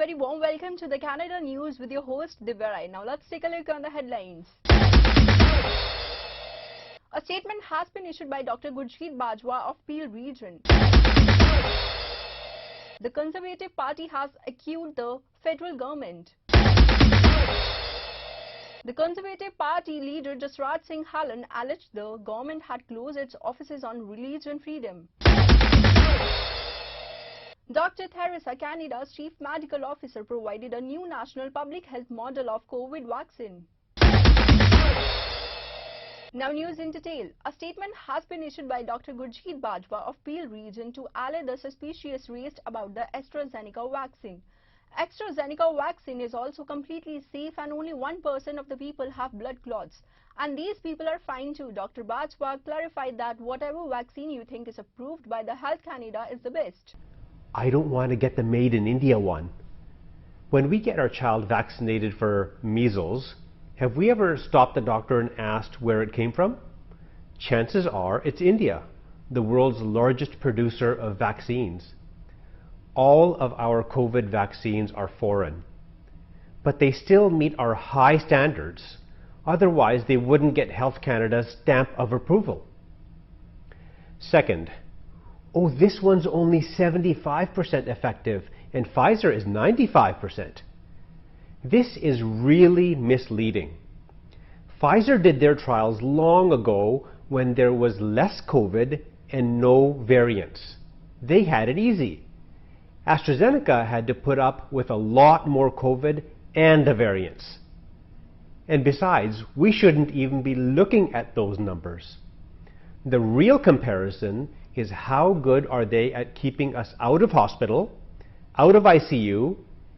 very warm welcome to the Canada News with your host Divya Rai. Now let's take a look on the headlines. A statement has been issued by Dr. Gurjeet Bajwa of Peel region. The Conservative Party has accused the federal government. The Conservative Party leader Jasraj Singh Hallan alleged the government had closed its offices on religion freedom. Dr. Theresa, Canada's Chief Medical Officer, provided a new national public health model of COVID vaccine. Now news in detail. A statement has been issued by Dr. Gurjeet Bajwa of Peel region to allay the suspicions raised about the AstraZeneca vaccine. AstraZeneca vaccine is also completely safe and only 1% of the people have blood clots. And these people are fine too. Dr. Bajwa clarified that whatever vaccine you think is approved by the Health Canada is the best. I don't want to get the made in India one. When we get our child vaccinated for measles, have we ever stopped the doctor and asked where it came from? Chances are it's India, the world's largest producer of vaccines. All of our COVID vaccines are foreign, but they still meet our high standards. Otherwise, they wouldn't get Health Canada's stamp of approval. Second, oh, this one's only 75% effective and Pfizer is 95%. This is really misleading. Pfizer did their trials long ago when there was less COVID and no variants. They had it easy. AstraZeneca had to put up with a lot more COVID and the variants. And besides, we shouldn't even be looking at those numbers. The real comparison is how good are they at keeping us out of hospital, out of ICU,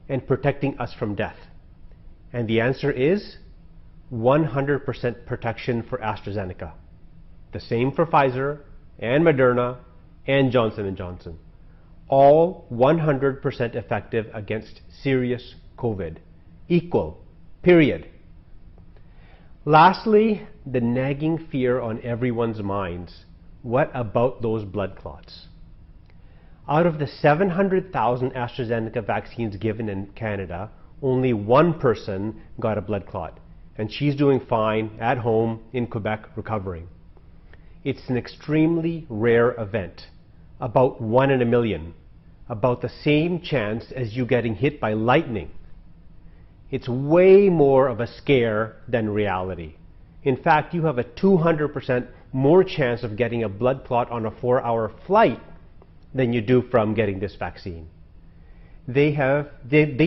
and protecting us from death. And the answer is 100% protection for AstraZeneca. The same for Pfizer and Moderna and Johnson & Johnson. All 100% effective against serious COVID. Equal. Period. Lastly, the nagging fear on everyone's minds. What about those blood clots? Out of the 700,000 AstraZeneca vaccines given in Canada, only one person got a blood clot, and she's doing fine at home in Quebec recovering. It's an extremely rare event, about 1 in a million, about the same chance as you getting hit by lightning. It's way more of a scare than reality. In fact, you have a 200% more chance of getting a blood clot on a 4-hour flight than you do from getting this vaccine. They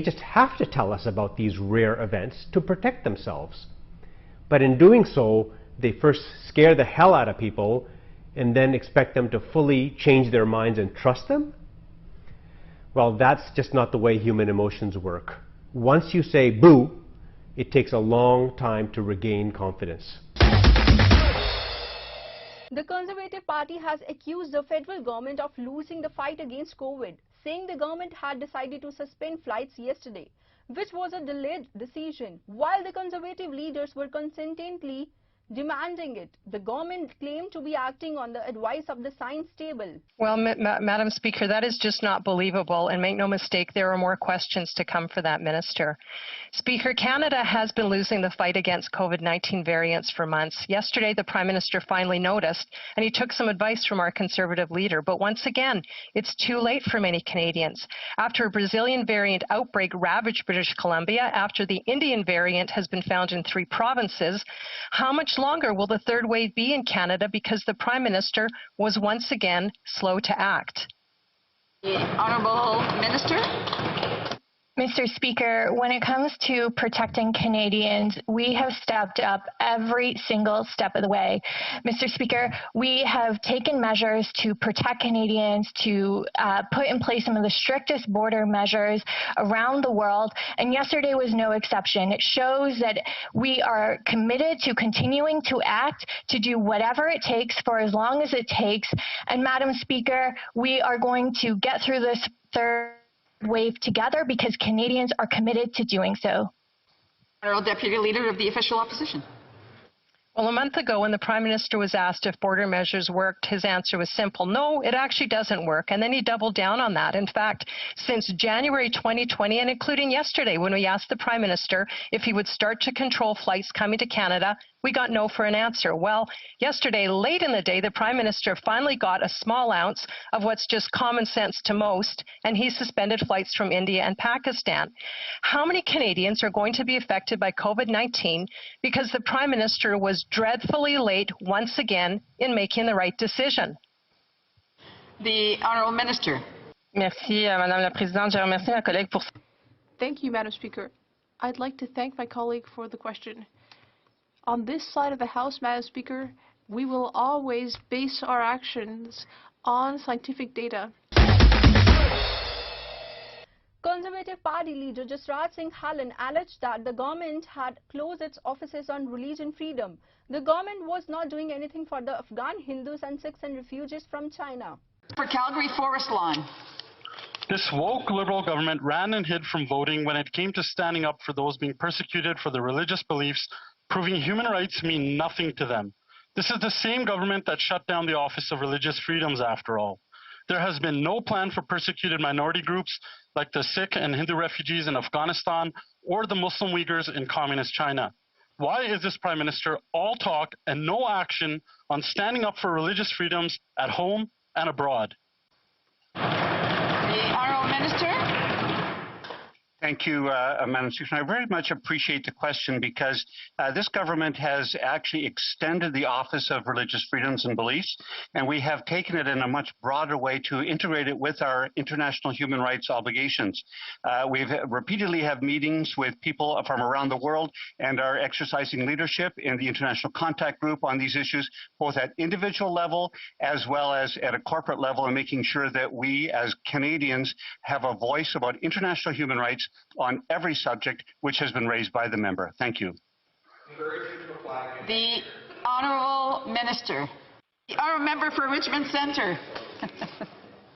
just have to tell us about these rare events to protect themselves. But in doing so, they first scare the hell out of people and then expect them to fully change their minds and trust them? Well, that's just not the way human emotions work. Once you say boo, it takes a long time to regain confidence. The Conservative Party has accused the federal government of losing the fight against COVID, saying the government had decided to suspend flights yesterday, which was a delayed decision. While the Conservative leaders were consistently demanding it, the government claimed to be acting on the advice of the science table. Well, Madam Speaker, that is just not believable, and make no mistake, there are more questions to come for that minister. Speaker, Canada has been losing the fight against COVID-19 variants for months. Yesterday, the Prime Minister finally noticed, and he took some advice from our Conservative leader. But once again, it's too late for many Canadians. After a Brazilian variant outbreak ravaged British Columbia, after the Indian variant has been found in 3 provinces, how much longer will the third wave be in Canada because the Prime Minister was once again slow to act? The Honourable Minister. Mr. Speaker, when it comes to protecting Canadians, we have stepped up every single step of the way. Mr. Speaker, we have taken measures to protect Canadians, to put in place some of the strictest border measures around the world, and yesterday was no exception. It shows that we are committed to continuing to act, to do whatever it takes for as long as it takes. And Madam Speaker, we are going to get through this third wave together because Canadians are committed to doing so. Honourable Deputy Leader of the Official Opposition. Well, a month ago, when the Prime Minister was asked if border measures worked, his answer was simple: no, it actually doesn't work. And then he doubled down on that. In fact, since January 2020, and including yesterday, when we asked the Prime Minister if he would start to control flights coming to Canada, we got no for an answer. Well, yesterday, late in the day, the Prime Minister finally got a small ounce of what's just common sense to most, and he suspended flights from India and Pakistan. How many Canadians are going to be affected by COVID-19 because the Prime Minister was dreadfully late once again in making the right decision? The Honourable Minister. Merci, Madame la Présidente. Je remercie ma collègue pour. Thank you, Madam Speaker. I'd like to thank my colleague for the question. On this side of the House, Madam Speaker, we will always base our actions on scientific data. Conservative Party leader Jasraj Singh Hallan alleged that the government had closed its offices on religion freedom. The government was not doing anything for the Afghan Hindus and Sikhs and refugees from China. For Calgary Forest Lawn. This woke Liberal government ran and hid from voting when it came to standing up for those being persecuted for their religious beliefs, proving human rights mean nothing to them. This is the same government that shut down the Office of Religious Freedoms, after all. There has been no plan for persecuted minority groups like the Sikh and Hindu refugees in Afghanistan or the Muslim Uyghurs in Communist China. Why is this Prime Minister all talk and no action on standing up for religious freedoms at home and abroad? The Honourable Minister. Thank you, Madam Speaker. I very much appreciate the question because this government has actually extended the Office of Religious Freedoms and Beliefs, and we have taken it in a much broader way to integrate it with our international human rights obligations. We've repeatedly have meetings with people from around the world and are exercising leadership in the International Contact Group on these issues, both at individual level as well as at a corporate level, and making sure that we as Canadians have a voice about international human rights on every subject which has been raised by the member. Thank you. The Honourable Minister. The Honourable Member for Richmond Centre.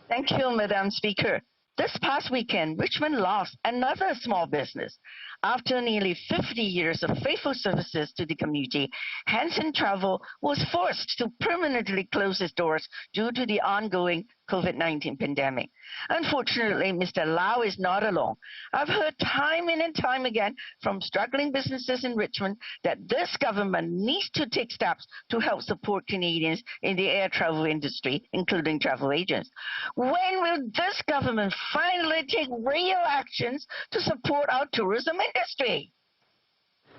Thank you, Madam Speaker. This past weekend, Richmond lost another small business. After nearly 50 years of faithful services to the community, Hanson Travel was forced to permanently close its doors due to the ongoing COVID-19 pandemic. Unfortunately, Mr. Lau is not alone. I've heard time in and time again from struggling businesses in Richmond that this government needs to take steps to help support Canadians in the air travel industry, including travel agents. When will this government finally take real actions to support our tourism industry?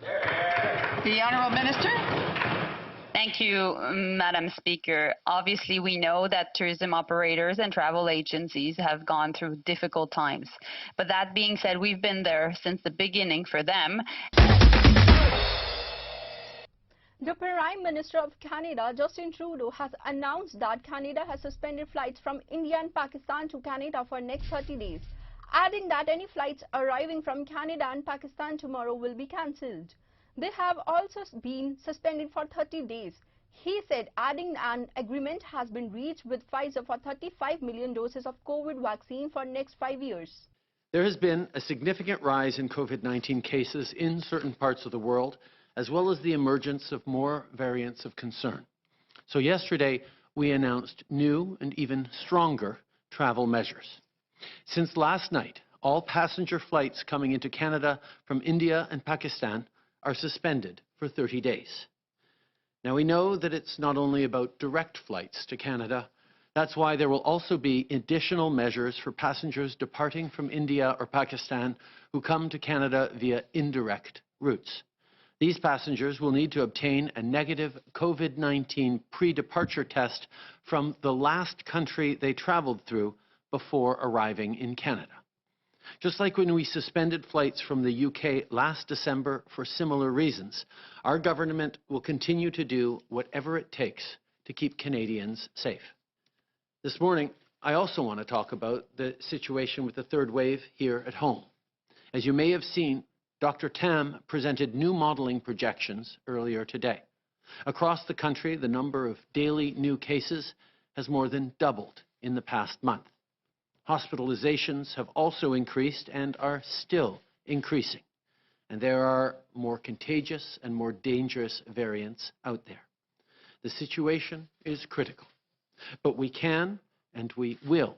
The Honourable Minister. Thank you, Madam Speaker. Obviously, we know that tourism operators and travel agencies have gone through difficult times. But that being said, we've been there since the beginning for them. The Prime Minister of Canada, Justin Trudeau, has announced that Canada has suspended flights from India and Pakistan to Canada for next 30 days, adding that any flights arriving from Canada and Pakistan tomorrow will be cancelled. They have also been suspended for 30 days. He said, adding an agreement has been reached with Pfizer for 35 million doses of COVID vaccine for next 5 years. There has been a significant rise in COVID-19 cases in certain parts of the world, as well as the emergence of more variants of concern. So yesterday, we announced new and even stronger travel measures. Since last night, all passenger flights coming into Canada from India and Pakistan are suspended for 30 days. Now, we know that it's not only about direct flights to Canada. That's why there will also be additional measures for passengers departing from India or Pakistan who come to Canada via indirect routes. These passengers will need to obtain a negative COVID-19 pre-departure test from the last country they traveled through before arriving in Canada. Just like when we suspended flights from the UK last December for similar reasons, our government will continue to do whatever it takes to keep Canadians safe. This morning, I also want to talk about the situation with the third wave here at home. As you may have seen, Dr. Tam presented new modeling projections earlier today. Across the country, the number of daily new cases has more than doubled in the past month. Hospitalizations have also increased and are still increasing. and there are more contagious and more dangerous variants out there. The situation is critical, but we can and we will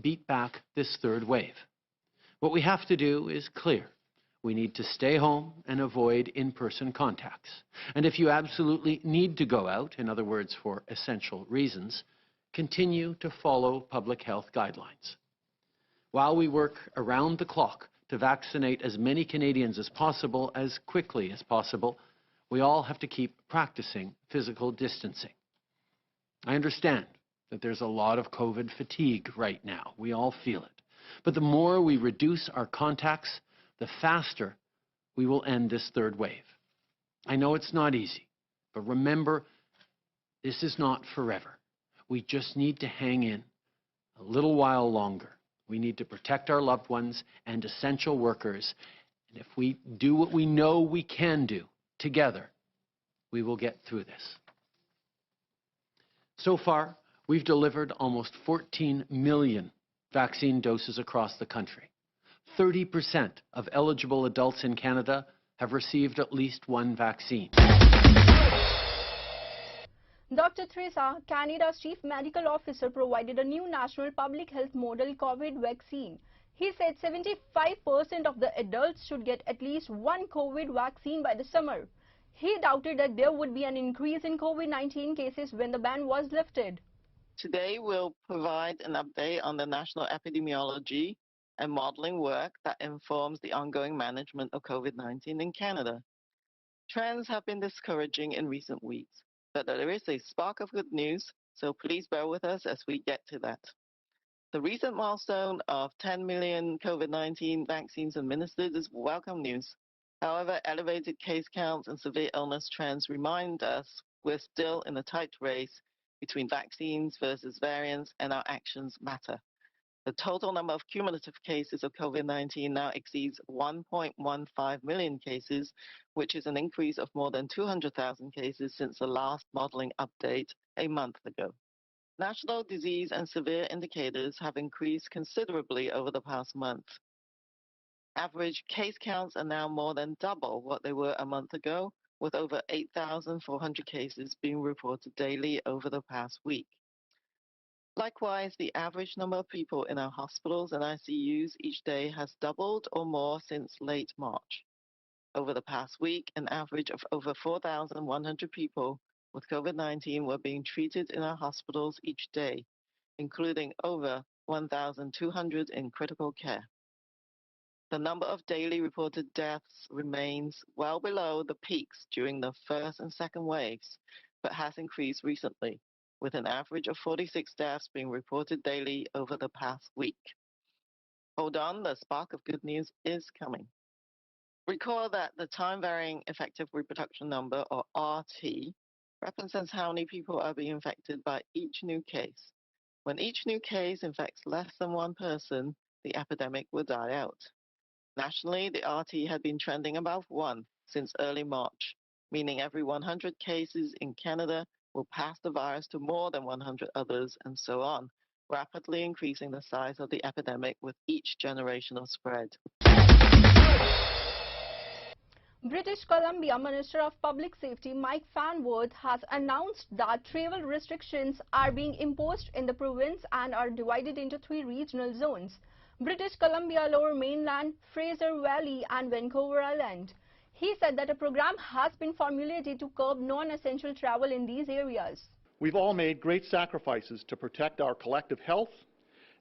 beat back this third wave. What we have to do is clear. We need to stay home and avoid in-person contacts. And if you absolutely need to go out, in other words, for essential reasons, continue to follow public health guidelines. While we work around the clock to vaccinate as many Canadians as possible, as quickly as possible, we all have to keep practicing physical distancing. I understand that there's a lot of COVID fatigue right now. We all feel it. But the more we reduce our contacts, the faster we will end this third wave. I know it's not easy, but remember, this is not forever. We just need to hang in a little while longer. We need to protect our loved ones and essential workers. And if we do what we know we can do together, we will get through this. So far, we've delivered almost 14 million vaccine doses across the country. 30% of eligible adults in Canada have received at least one vaccine. Dr. Theresa, Canada's Chief Medical Officer, provided a new national public health model COVID vaccine. He said 75% of the adults should get at least one COVID vaccine by the summer. He doubted that there would be an increase in COVID-19 cases when the ban was lifted. Today, we'll provide an update on the national epidemiology and modeling work that informs the ongoing management of COVID-19 in Canada. Trends have been discouraging in recent weeks, but there is a spark of good news, so please bear with us as we get to that. The recent milestone of 10 million COVID-19 vaccines administered is welcome news. However, elevated case counts and severe illness trends remind us we're still in a tight race between vaccines versus variants, and our actions matter. The total number of cumulative cases of COVID-19 now exceeds 1.15 million cases, which is an increase of more than 200,000 cases since the last modeling update a month ago. National disease and severe indicators have increased considerably over the past month. Average case counts are now more than double what they were a month ago, with over 8,400 cases being reported daily over the past week. Likewise, the average number of people in our hospitals and ICUs each day has doubled or more since late March. Over the past week, an average of over 4,100 people with COVID-19 were being treated in our hospitals each day, including over 1,200 in critical care. The number of daily reported deaths remains well below the peaks during the first and second waves, but has increased recently, with an average of 46 deaths being reported daily over the past week. Hold on, the spark of good news is coming. Recall that the time-varying effective reproduction number, or RT, represents how many people are being infected by each new case. When each new case infects less than one person, the epidemic will die out. Nationally, the RT had been trending above 1 since early March, meaning every 100 cases in Canada will pass the virus to more than 100 others, and so on, rapidly increasing the size of the epidemic with each generation of spread. British Columbia Minister of Public Safety Mike Farnworth has announced that travel restrictions are being imposed in the province and are divided into 3 regional zones: British Columbia, Lower Mainland, Fraser Valley and Vancouver Island. He said that a program has been formulated to curb non-essential travel in these areas. We've all made great sacrifices to protect our collective health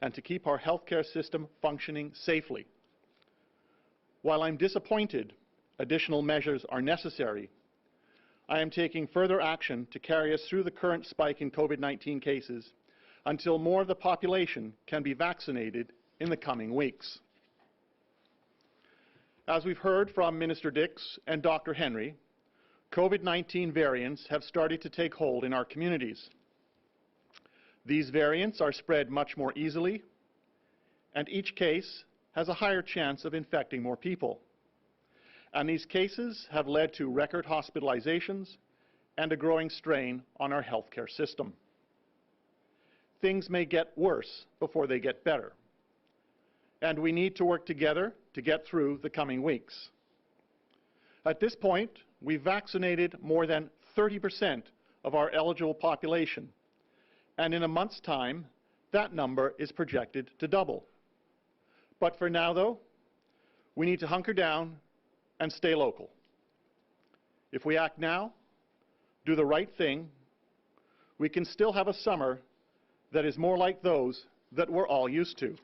and to keep our healthcare system functioning safely. While I'm disappointed additional measures are necessary, I am taking further action to carry us through the current spike in COVID-19 cases until more of the population can be vaccinated in the coming weeks. As we've heard from Minister Dix and Dr. Henry, COVID-19 variants have started to take hold in our communities. These variants are spread much more easily, and each case has a higher chance of infecting more people. And these cases have led to record hospitalizations and a growing strain on our healthcare system. Things may get worse before they get better, and we need to work together to get through the coming weeks. At this point, we've vaccinated more than 30% of our eligible population, and in a month's time, that number is projected to double. But for now, though, we need to hunker down and stay local. If we act now, do the right thing, we can still have a summer that is more like those that we're all used to.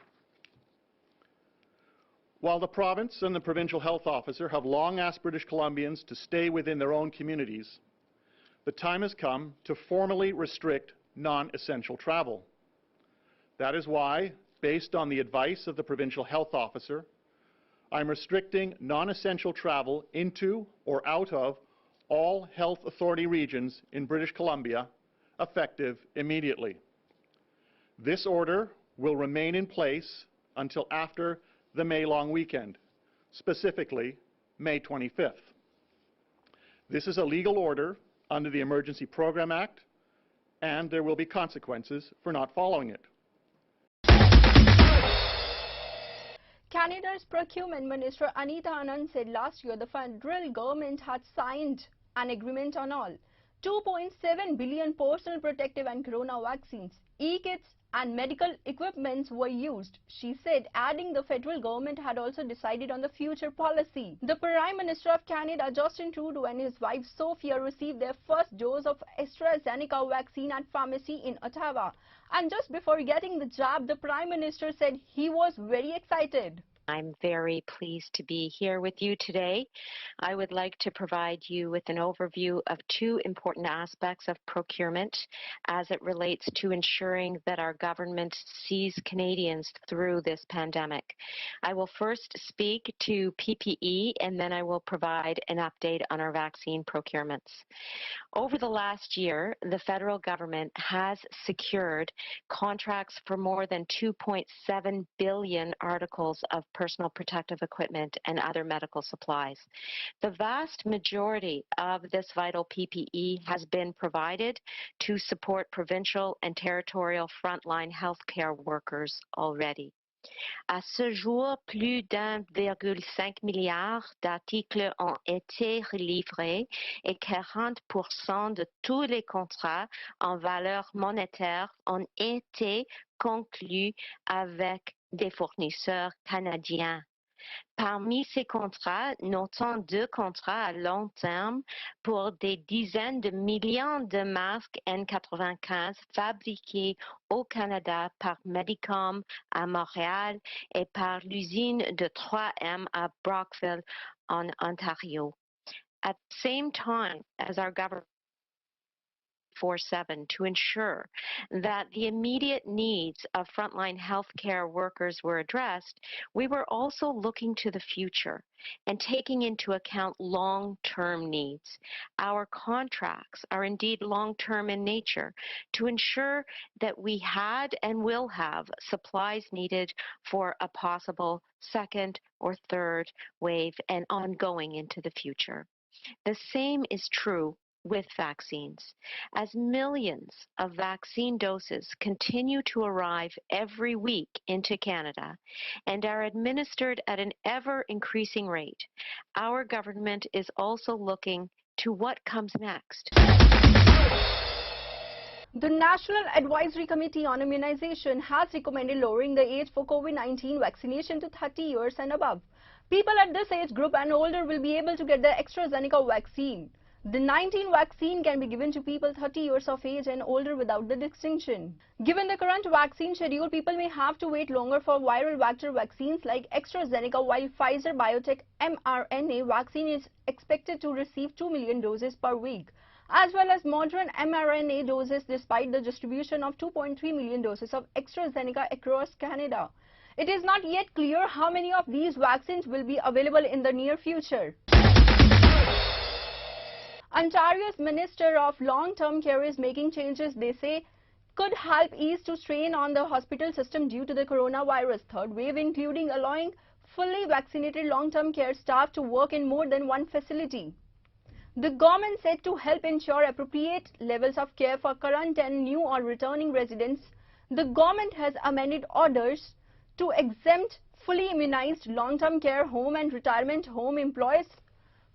While the province and the provincial health officer have long asked British Columbians to stay within their own communities, the time has come to formally restrict non-essential travel. That is why, based on the advice of the provincial health officer, I'm restricting non-essential travel into or out of all health authority regions in British Columbia, effective immediately. This order will remain in place until after the May long weekend, specifically May 25th. This is a legal order under the Emergency Program Act, and there will be consequences for not following it. Canada's Procurement Minister Anita Anand said last year the federal government had signed an agreement on all 2.7 billion personal protective and corona vaccines, e-kits and medical equipments were used. She said, adding the federal government had also decided on the future policy. The Prime Minister of Canada, Justin Trudeau, and his wife Sophia received their first dose of AstraZeneca vaccine at pharmacy in Ottawa. And just before getting the jab, the Prime Minister said he was very excited. I'm very pleased to be here with you today. I would like to provide you with an overview of two important aspects of procurement as it relates to ensuring that our government sees Canadians through this pandemic. I will first speak to PPE and then I will provide an update on our vaccine procurements. Over the last year, the federal government has secured contracts for more than 2.7 billion articles of personal protective equipment and other medical supplies. The vast majority of this vital PPE has been provided to support provincial and territorial frontline healthcare workers already. À ce jour, plus d'1,5 milliard d'articles ont été livrés et 40% de tous les contrats en valeur monétaire ont été conclus avec des fournisseurs canadiens. Parmi ces contrats, notons 2 contrats à long terme pour des dizaines de millions de masques N95 fabriqués au Canada par Medicom à Montréal et par l'usine de 3M à Brockville en Ontario. At the same time as our government 24/7 to ensure that the immediate needs of frontline healthcare workers were addressed, we were also looking to the future and taking into account long-term needs. Our contracts are indeed long-term in nature to ensure that we had and will have supplies needed for a possible second or third wave and ongoing into the future. The same is true with vaccines. As millions of vaccine doses continue to arrive every week into Canada and are administered at an ever-increasing rate, our government is also looking to what comes next. The National Advisory Committee on Immunization has recommended lowering the age for COVID-19 vaccination to 30 years and above. People at this age group and older will be able to get the AstraZeneca vaccine. The 19 vaccine can be given to people 30 years of age and older without the distinction. Given the current vaccine schedule, people may have to wait longer for viral vector vaccines like AstraZeneca, while Pfizer-BioNTech mRNA vaccine is expected to receive 2 million doses per week, as well as Moderna mRNA doses despite the distribution of 2.3 million doses of AstraZeneca across Canada. It is not yet clear how many of these vaccines will be available in the near future. Ontario's Minister of Long-Term Care is making changes they say could help ease the strain on the hospital system due to the coronavirus third wave, including allowing fully vaccinated long-term care staff to work in more than one facility. The government said to help ensure appropriate levels of care for current and new or returning residents, the government has amended orders to exempt fully immunized long-term care home and retirement home employees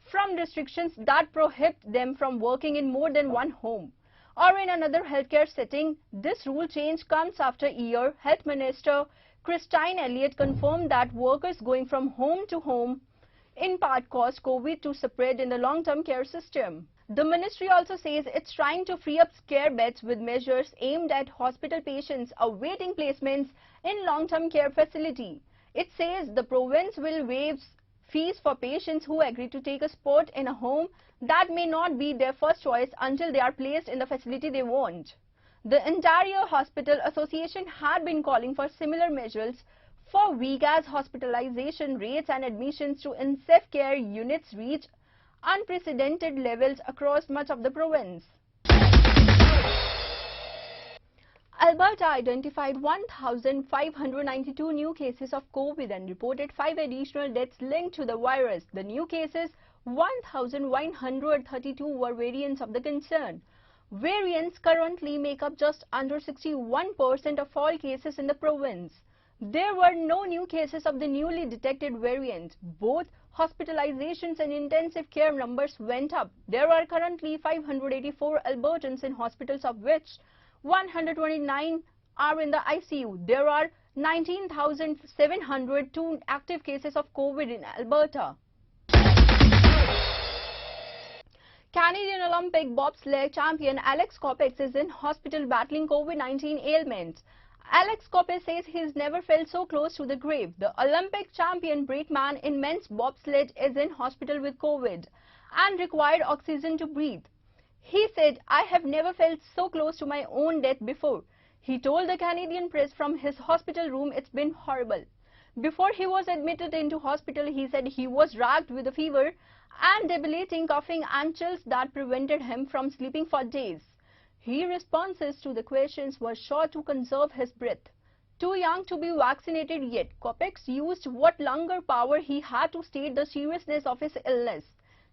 from restrictions that prohibit them from working in more than one home or in another healthcare setting. This rule change comes after a year. Health Minister Christine Elliott confirmed that workers going from home to home in part caused COVID to spread in the long-term care system. The ministry also says it's trying to free up care beds with measures aimed at hospital patients awaiting placements in long-term care facility. It says the province will waive fees for patients who agree to take a spot in a home that may not be their first choice until they are placed in the facility they want. The Ontario Hospital Association had been calling for similar measures for weeks as hospitalization rates and admissions to intensive care units reach unprecedented levels across much of the province. Alberta identified 1,592 new cases of COVID and reported 5 additional deaths linked to the virus. The new cases, 1,132, were variants of the concern. Variants currently make up just under 61% of all cases in the province. There were no new cases of the newly detected variant. Both hospitalizations and intensive care numbers went up. There are currently 584 Albertans in hospitals, of which 129 are in the ICU. There are 19,702 active cases of COVID in Alberta. Canadian Olympic bobsleigh champion Alex Kopecz is in hospital battling COVID-19 ailments. Alex Kopecz says he's never felt so close to the grave. The Olympic champion brakeman in men's bobsled is in hospital with COVID and required oxygen to breathe. He said, "I have never felt so close to my own death before." He told the Canadian press from his hospital room it's been horrible. Before he was admitted into hospital, he said he was racked with a fever and debilitating coughing and chills that prevented him from sleeping for days. His responses to the questions were sure to conserve his breath. Too young to be vaccinated yet, Kopecz used what longer power he had to state the seriousness of his illness.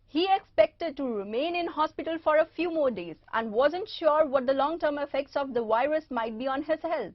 He expected to remain in hospital for a few more days and wasn't sure what the long-term effects of the virus might be on his health.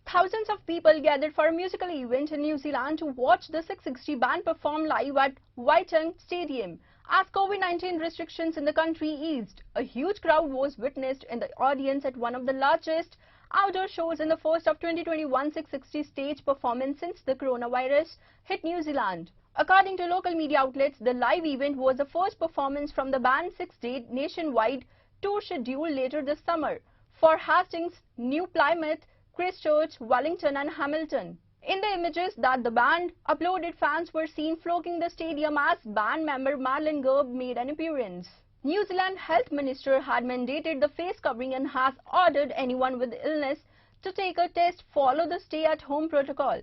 Thousands of people gathered for a musical event in New Zealand to watch the 660 band perform live at Waitangi Stadium. As COVID-19 restrictions in the country eased, a huge crowd was witnessed in the audience at one of the largest outdoor shows in the first of 2021 660 stage performance since the coronavirus hit New Zealand. According to local media outlets, the live event was the first performance from the band's 6-day nationwide tour schedule later this summer for Hastings, New Plymouth, Christchurch, Wellington and Hamilton. In the images that the band uploaded, fans were seen flocking the stadium as band member Marlon Gerb made an appearance. New Zealand Health Minister had mandated the face covering and has ordered anyone with illness to take a test, follow the stay-at-home protocol.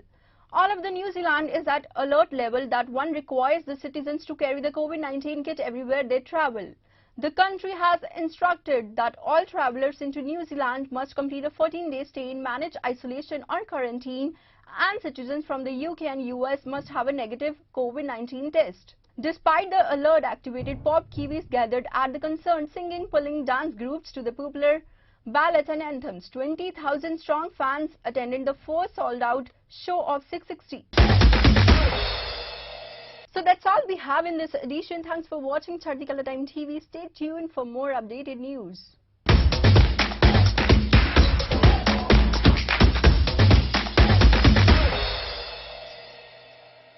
All of the New Zealand is at alert level that one requires the citizens to carry the COVID-19 kit everywhere they travel. The country has instructed that all travelers into New Zealand must complete a 14-day stay in managed isolation or quarantine, and citizens from the UK and US must have a negative COVID-19 test. Despite the alert activated, pop Kiwis gathered at the concern, singing, pulling dance groups to the popular ballads and anthems. 20,000 strong fans attended the first sold-out show of 660. So that's all we have in this edition. Thanks for watching Chardi Kala Time TV. Stay tuned for more updated news.